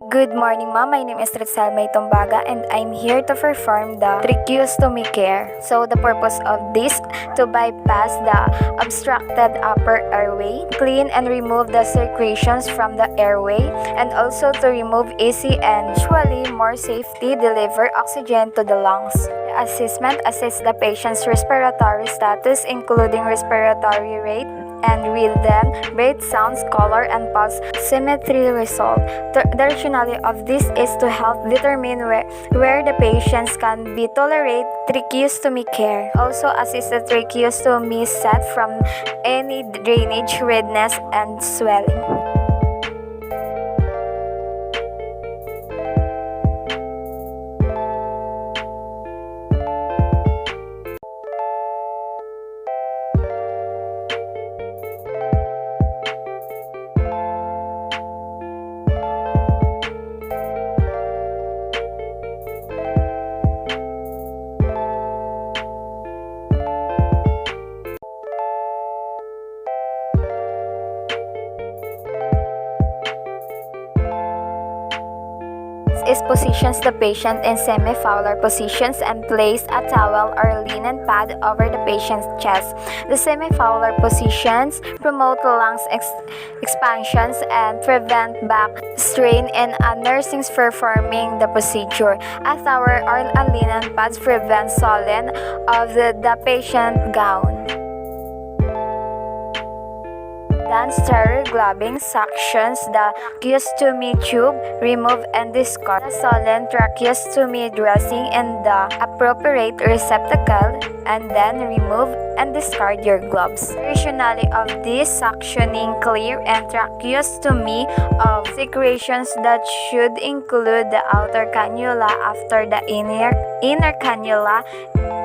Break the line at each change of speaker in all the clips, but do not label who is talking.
Good morning, Mom. My name is Rizal Tumbaga and I'm here to perform the Tracheostomy Care. So the purpose of this to bypass the obstructed upper airway, clean and remove the secretions from the airway, and also to remove easy and usually more safety deliver oxygen to the lungs. The assessment assess the patient's respiratory status including respiratory rate and rhythm, breath sounds, color, and pulse symmetry result. The rationale of this is to help determine where the patients can be tolerate tracheostomy care. Also assist the tracheostomy set from any drainage, redness, and swelling. Is positions the patient in semi-fowler positions and place a towel or linen pad over the patient's chest. The semi-fowler positions promote lungs expansions and prevent back strain in nursing performing the procedure. A towel or a linen pads prevent swelling of the patient gown. Then sterile gloving suctions the tracheostomy tube, remove and discard the swollen tracheostomy dressing in the appropriate receptacle, and then remove and discard your gloves. The rationale of this suctioning clear and tracheostomy of secretions that should include the outer cannula after the inner cannula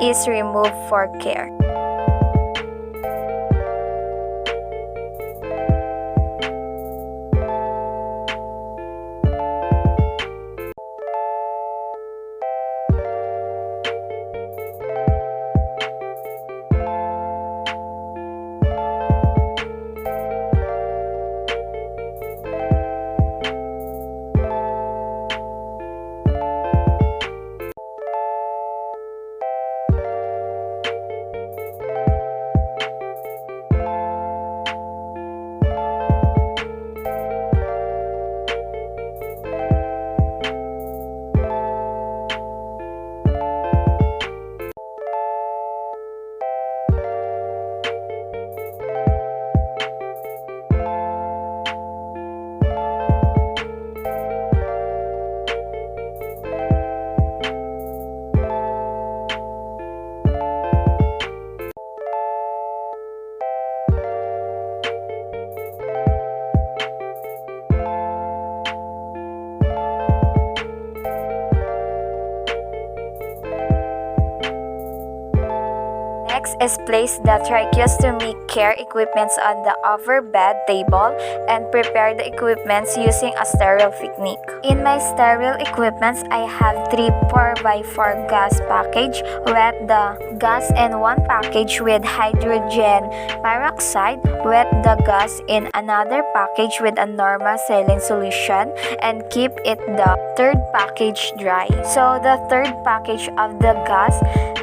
is removed for care. Next is place the tracheostomy care equipments on the overbed table and prepare the equipments using a sterile technique. In my sterile equipments, I have 3 4x4 gas package wet the gas in one package with hydrogen peroxide, wet the gas in another package with a normal saline solution, and keep it the third package dry. So the third package of the gas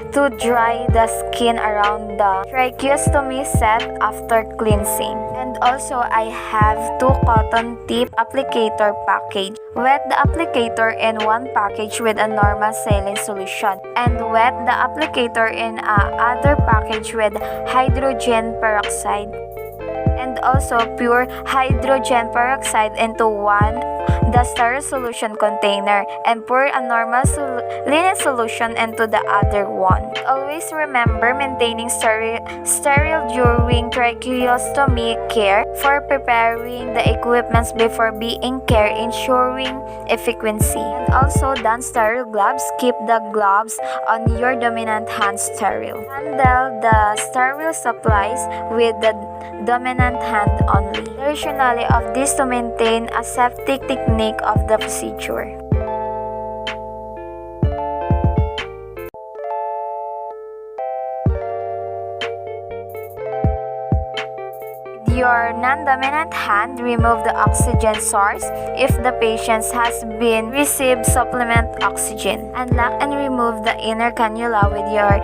to dry the skin around the tracheostomy set after cleansing. And also I have 2 cotton tip applicator package. Wet the applicator in one package with a normal saline solution and wet the applicator in other package with hydrogen peroxide. And also pure hydrogen peroxide into the sterile solution container and pour a normal linen solution into the other one. Always remember maintaining sterile during tracheostomy care for preparing the equipments before being care, ensuring efficiency. And also don sterile gloves. Keep the gloves on your dominant hand sterile. Handle the sterile supplies with the dominant hand only. The rationale of this to maintain a safety technique of the procedure. your non-dominant hand, remove the oxygen source. If the patient has been received supplement oxygen. Unlock and remove the inner cannula with your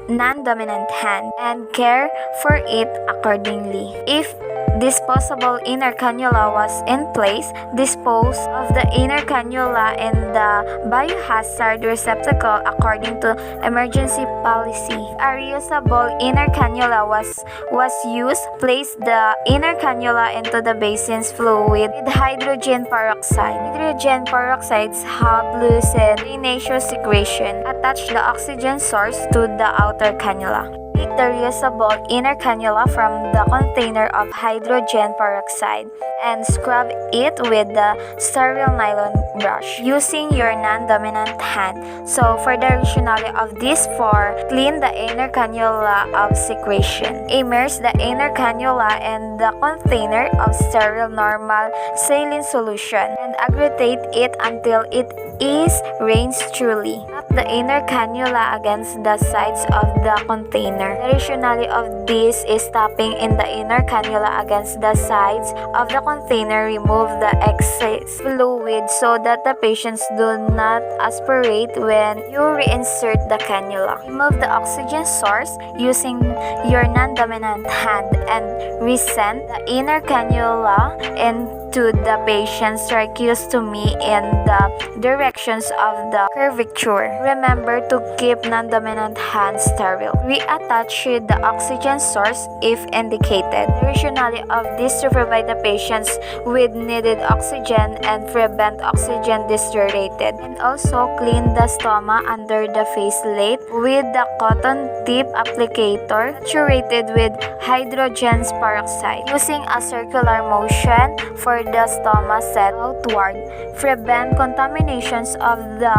non-dominant hand and care for it accordingly. If disposable inner cannula was in place, dispose of the inner cannula in the biohazard receptacle according to emergency policy. A reusable inner cannula was used, place the inner cannula into the basin's fluid with hydrogen peroxide. Hydrogen peroxides help loosen drainaceous secretion. Attach the oxygen source to the outer cannula. Take the reusable inner cannula from the container of hydrogen peroxide and scrub it with the sterile nylon brush using your non-dominant hand. So for the rationale of this, for clean the inner cannula of secretion. Immerse the inner cannula in the container of sterile normal saline solution and agitate it until it is rinsed truly. Tap the inner cannula against the sides of the container. The rationale of this is tapping in the inner cannula against the sides of the container. Remove the excess fluid so that the patients do not aspirate when you reinsert the cannula. Remove the oxygen source using your non-dominant hand and resend the inner cannula into the patient's tracheostomy in the directions of the curvature. Remember to keep non-dominant hand sterile. Reattach the oxygen source if indicated. The rationale of this to provide the patients with needed oxygen and prevent oxygen deteriorated. And also clean the stoma under the faceplate with the cotton tip applicator saturated with hydrogen peroxide. Using a circular motion for the stoma set outward, prevent contaminations of the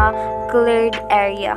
cleared area.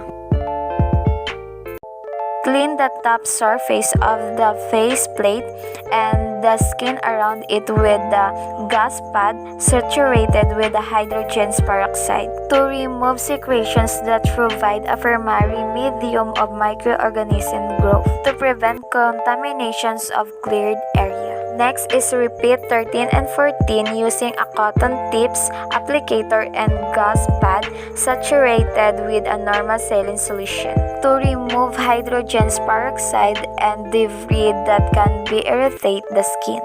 Clean the top surface of the faceplate and the skin around it with the gas pad saturated with the hydrogen peroxide to remove secretions that provide a primary medium of microorganism growth to prevent contaminations of cleared area. Next is repeat 13 and 14 using a cotton tips applicator and gas pad saturated with a normal saline solution to remove hydrogen peroxide and debris that can be irritate the skin.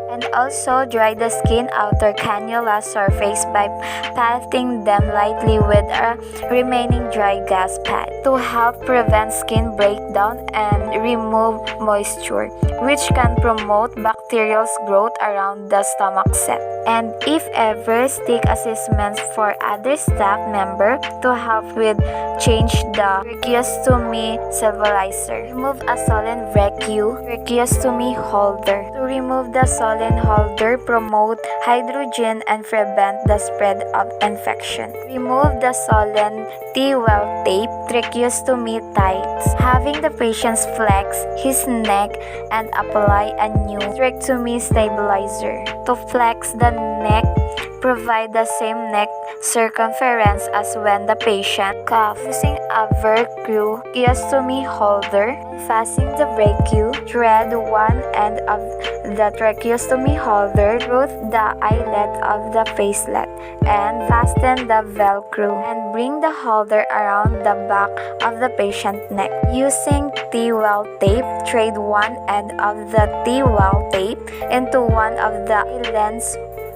And also dry the skin outer cannula surface by patting them lightly with a remaining dry gas pad to help prevent skin breakdown and remove moisture, which can promote bacterial growth around the stomach set. And if ever, seek assessments for other staff member to help with change the tracheostomy stabilizer. Remove a solid vacuum tracheostomy holder. To remove the solid holder, promote hydrogen and prevent the spread of infection. Remove the solid T-well tape tracheostomy tights. Having the patient flex his neck and apply a new tracheostomy stabilizer. To flex the neck, provide the same neck circumference as when the patient coughs. Using a Velcro tracheostomy holder, fasten the vacuum, thread one end of the tracheostomy holder through the eyelet of the facelet and fasten the Velcro and bring the holder around the back of the patient's neck. Using T-well tape, thread one end of the T-well tape into one of the eyelets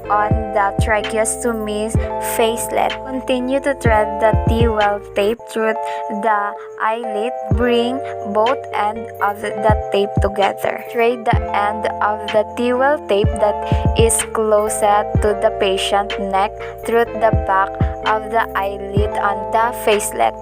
on the tracheostomy facelet. Continue to thread the T-well tape through the eyelet. Bring both ends of the tape together. Thread the end of the T-well tape that is closest to the patient's neck through the back of the eyelid on the facelet.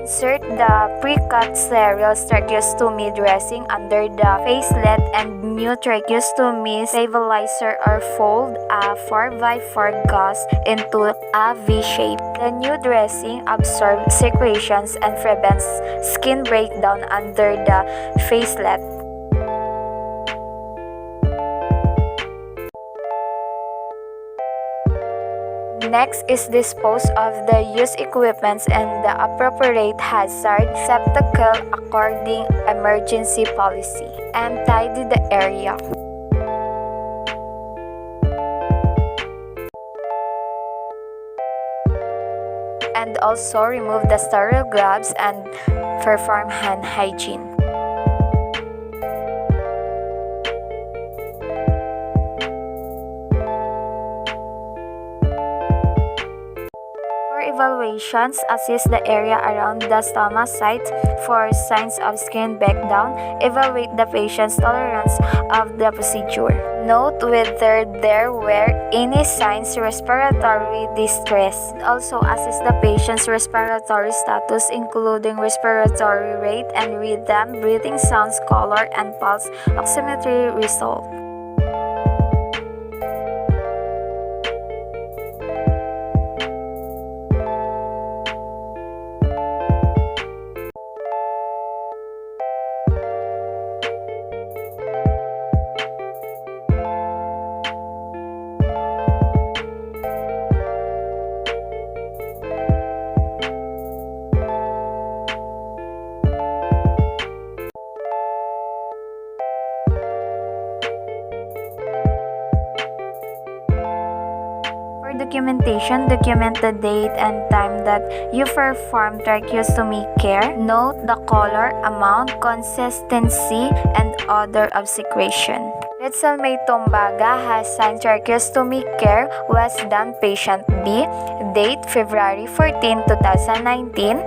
Insert the pre-cut sterile tracheostomy dressing under the facelet and new tracheostomy stabilizer or fold a 4x4 gauze into a V shape. The new dressing absorbs secretions and prevents skin breakdown under the facelet. Next is dispose of the used equipments and the appropriate hazard receptacle according emergency policy, and tidy the area. And also remove the sterile gloves and perform hand hygiene. For evaluations, assess the area around the stoma site for signs of skin breakdown. Evaluate the patient's tolerance of the procedure. Note whether there were any signs of respiratory distress. Also assess the patient's respiratory status, including respiratory rate and rhythm, breathing sounds, color, and pulse oximetry result. Documentation, document the date and time that you performed tracheostomy care. Note the color, amount, consistency, and odor of secretion. Ritzel May Tombaga has signed tracheostomy care was done patient B. Date February 14, 2019.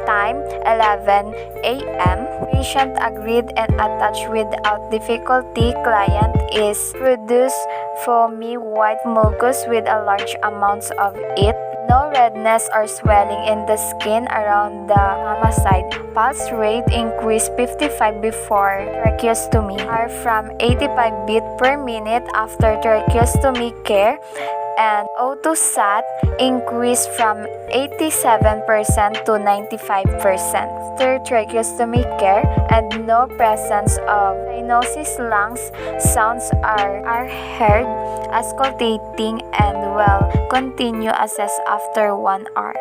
Time 11 a.m. Patient agreed and attached without difficulty. Client is produced foamy white mucus with a large amounts of it. No redness or swelling in the skin around the mama side. Pulse rate increased 55 before tracheostomy, are from 85 beats per minute after tracheostomy care, and O2 SAT increased from 87% to 95% after tracheostomy care, and no presence of cyanosis. Lungs sounds are heard auscultating and will continue assess after 1 hour.